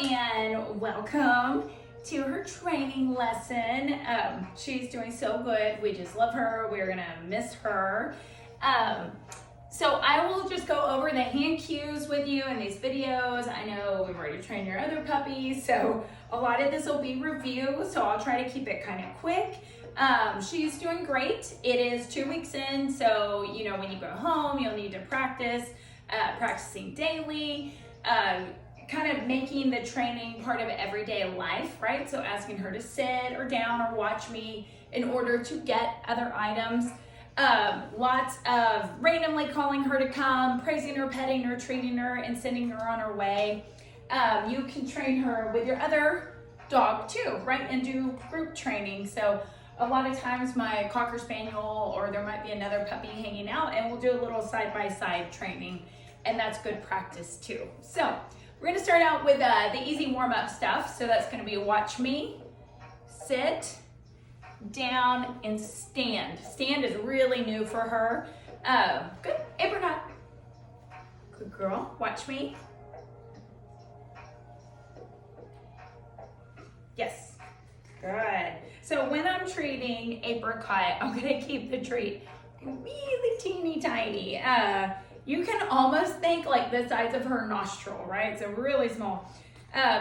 and welcome to her training lesson. She's doing so good. We just love her. We're gonna miss her. So I will just go over the hand cues with you in these videos. I know we've already trained your other puppies, so a lot of this will be review, so I'll try to keep it kind of quick. She's doing great. It is 2 weeks in, so you know when you go home, you'll need to practice, practicing daily, kind of making the training part of everyday life, right? So asking her to sit or down or watch me in order to get other items. Lots of randomly calling her to come, praising her, petting her, treating her, and sending her on her way. You can train her with your other dog too, right? And do group training. So a lot of times my Cocker Spaniel or there might be another puppy hanging out and we'll do a little side-by-side training, and that's good practice too. So we're gonna start out with the easy warm-up stuff. So that's gonna be watch me, sit, down, and stand. Stand is really new for her. Good, Apricot. Good girl, watch me. Yes, good. So when I'm treating Apricot, I'm gonna keep the treat really teeny tiny. You can almost think like the size of her nostril, right? So really small.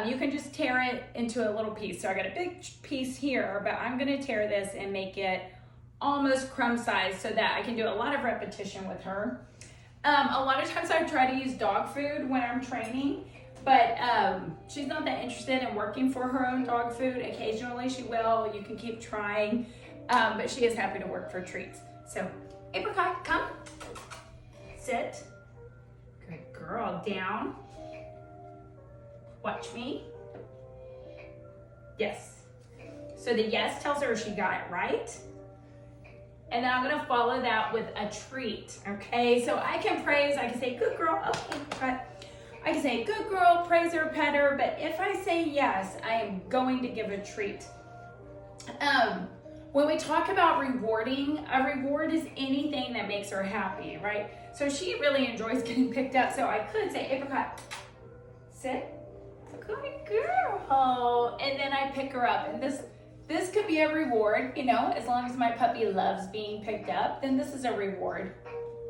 You can just tear it into a little piece. So I got a big piece here, but I'm gonna tear this and make it almost crumb size so that I can do a lot of repetition with her. A lot of times I try to use dog food when I'm training, but she's not that interested in working for her own dog food. Occasionally she will, you can keep trying, but she is happy to work for treats. So Apricot, come, sit, good girl, down. Watch me. Yes. So the yes tells her she got it right. And then I'm gonna follow that with a treat, okay? So I can praise, I can say, good girl, okay, but I can say, good girl, praise her, pet her, but if I say yes, I am going to give a treat. When we talk about rewarding, a reward is anything that makes her happy, right? So she really enjoys getting picked up, so I could say, Apricot, sit. Good girl. And then I pick her up, and this could be a reward, you know, as long as my puppy loves being picked up, then this is a reward.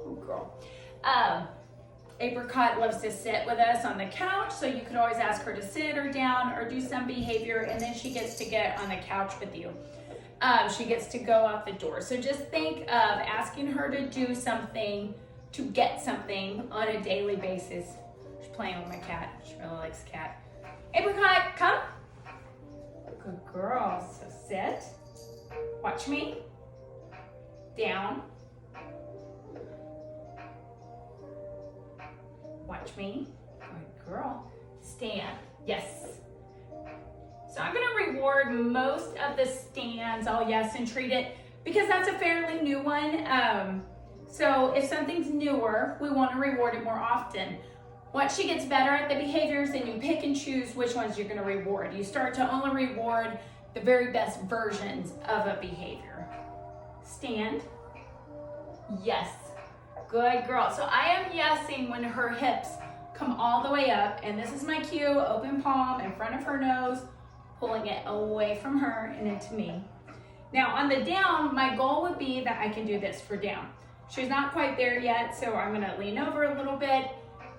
Good girl. Apricot loves to sit with us on the couch, so you could always ask her to sit or down or do some behavior, and then she gets to get on the couch with you. She gets to go out the door. So just think of asking her to do something to get something on a daily basis. She's playing with my cat. She really likes cat. Apricot, come. Good girl. So sit. Watch me. Down. Watch me. Good girl. Stand. Yes. So I'm gonna reward most of the stands, all yes, and treat it, because that's a fairly new one. So if something's newer, we wanna reward it more often. Once she gets better at the behaviors, then you pick and choose which ones you're gonna reward. You start to only reward the very best versions of a behavior. Stand. Yes. Good girl. So I am yesing when her hips come all the way up, and this is my cue, open palm in front of her nose, pulling it away from her and into me. Now on the down, my goal would be that I can do this for down. She's not quite there yet, so I'm gonna lean over a little bit.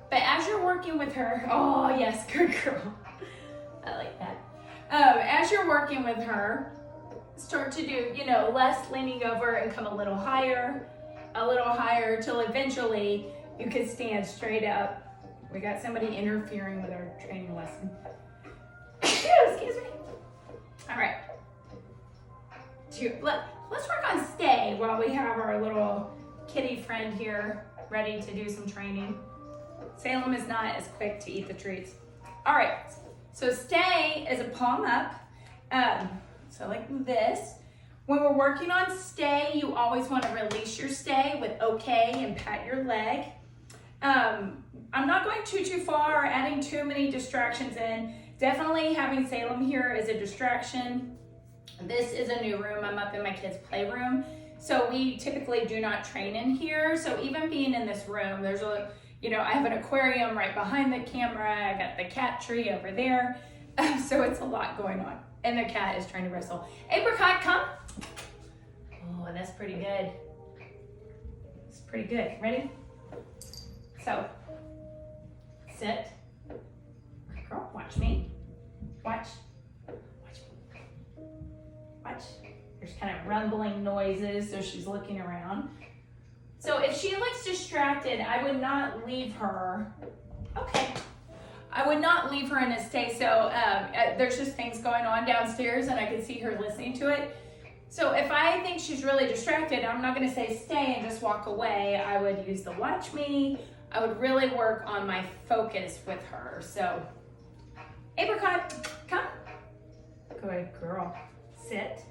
But as you're working with her, oh yes, good girl. I like that. As you're working with her, start to do, you know, less leaning over and come a little higher till eventually you can stand straight up. We got somebody interfering with our training lesson. Excuse me. All right. Let's work on stay while we have our little kitty friend here ready to do some training. Salem is not as quick to eat the treats. All right, so stay is a palm up. So like this. When we're working on stay, you always want to release your stay with okay and pat your leg. I'm not going too far or adding too many distractions in. Definitely having Salem here is a distraction. This is a new room. I'm up in my kids' playroom. So we typically do not train in here. So even being in this room, there's a you know, I have an aquarium right behind the camera. I got the cat tree over there. So it's a lot going on. And the cat is trying to wrestle. Apricot, come. Oh, that's pretty good. It's pretty good. Ready? So, sit. Girl, watch me. Watch. Watch me. Watch. There's kind of rumbling noises, so she's looking around. So if she looks distracted, I would not leave her. Okay. I would not leave her in a stay. So there's just things going on downstairs and I can see her listening to it. So if I think she's really distracted, I'm not gonna say stay and just walk away. I would use the watch me. I would really work on my focus with her. So Apricot, come. Good girl. Sit.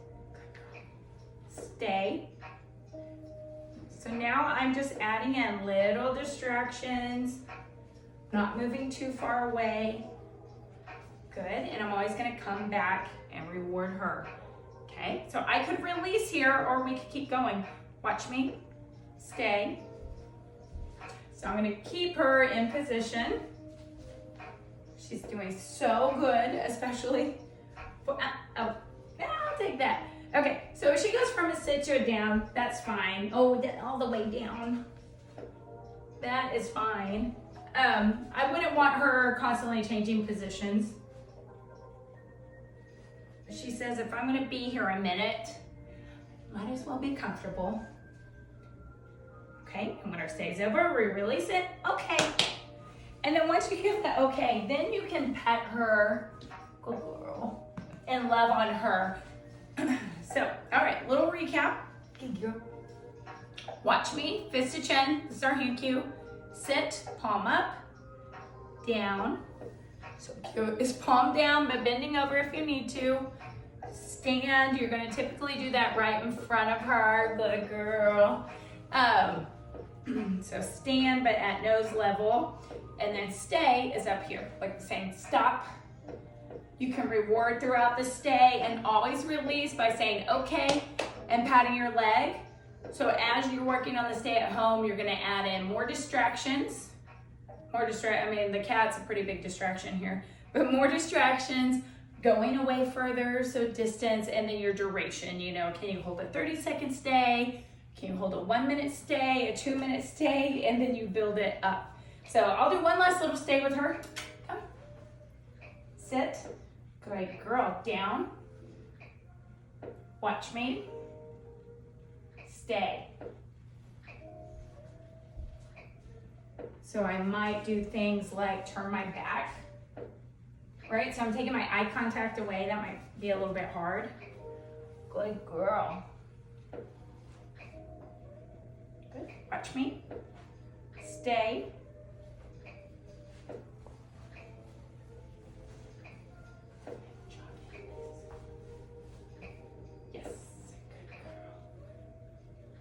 Stay. So now I'm just adding in little distractions, not moving too far away. Good, and I'm always gonna come back and reward her. Okay, so I could release here or we could keep going. Watch me, stay. So I'm gonna keep her in position. She's doing so good, especially for, I'll take that. Okay, so if she goes from a sit to a down, that's fine. Oh, all the way down. That is fine. I wouldn't want her constantly changing positions. She says, if I'm gonna be here a minute, might as well be comfortable. Okay, and when her stay's over, we release it. Okay. And then once you get that okay, then you can pet her, good girl, and love on her. So, all right, little recap. Watch me, fist to chin, this is our hand cue. Sit, palm up, down. So cute is palm down, but bending over if you need to. Stand, you're gonna typically do that right in front of her, good girl. So stand, but at nose level. And then stay is up here, like saying stop. You can reward throughout the stay and always release by saying okay and patting your leg. So as you're working on the stay at home, you're gonna add in more distractions. I mean, the cat's a pretty big distraction here, but more distractions, going away further, so distance, and then your duration, you know, can you hold a 30-second stay? Can you hold a 1 minute stay, a 2 minute stay, and then you build it up. So I'll do one last little stay with her. Come, sit. Good girl, down. Watch me. Stay. So I might do things like turn my back, right? So I'm taking my eye contact away. That might be a little bit hard. Good girl. Good, watch me. Stay.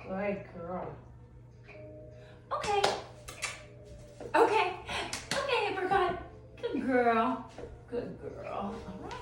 Good girl. Okay. Okay. Okay, Apricot. Good girl. Good girl. All right.